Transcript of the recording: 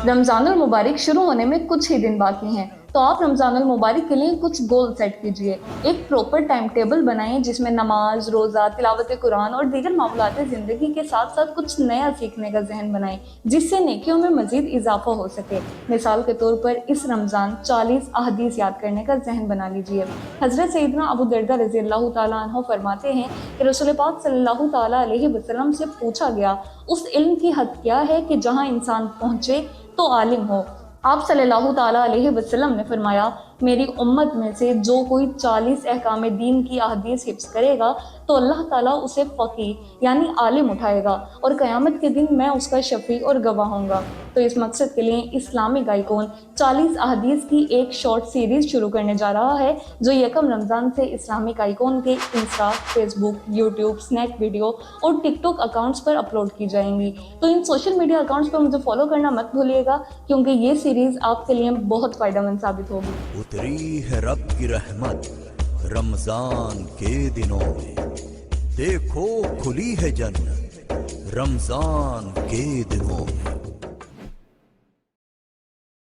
रमज़ान मुबारक शुरू होने में कुछ ही दिन बाकी हैं, तो आप रमज़ान मुबारक के लिए कुछ गोल सेट कीजिए। एक प्रॉपर टाइम टेबल बनाएं जिसमें नमाज, रोज़ा, तिलावत कुरान और दीगर मामूलात ज़िंदगी के साथ साथ कुछ नया सीखने का जहन बनाएं, जिससे नेकियों में मज़ीद इजाफा हो सके। मिसाल के तौर पर इस रमज़ान 40 अहदीस याद करने का जहन बना लीजिए। हज़रत सैयदना अबू दरदा रज़ियल्लाहु ताला अन्हु फरमाते हैं कि रसूल पाक सल्लल्लाहु ताला अलैहि वसल्लम से पूछा गया, उस इल्म की हद क्या है कि जहाँ इंसान पहुँचे तो आलिम हो। आप सल्लल्लाहु ताला अलैहि वसल्लम ने फरमाया, मेरी उम्मत में से जो कोई 40 अहकाम दीन की अहदीस हिफ्ज़ करेगा तो अल्लाह ताला उसे फ़क़ीह यानी आलिम उठाएगा और क़यामत के दिन मैं उसका शफ़ी और गवाह होऊंगा। तो इस मकसद के लिए इस्लामिक आइकॉन 40 अहदीस की एक शॉर्ट सीरीज़ शुरू करने जा रहा है, जो यकम रमज़ान से इस्लामिक आइकॉन के Insta, Facebook, YouTube, snack video और टिकटॉक अकाउंट्स पर अपलोड की जाएंगी। तो इन सोशल मीडिया अकाउंट्स पर मुझे फॉलो करना मत भूलिएगा, क्योंकि ये सीरीज़ आपके लिए बहुत फ़ायदेमंद साबित होगी। उतरी है रब की रहमत रमजान के दिनों में, देखो खुली है जन्नत रमजान के दिनों में।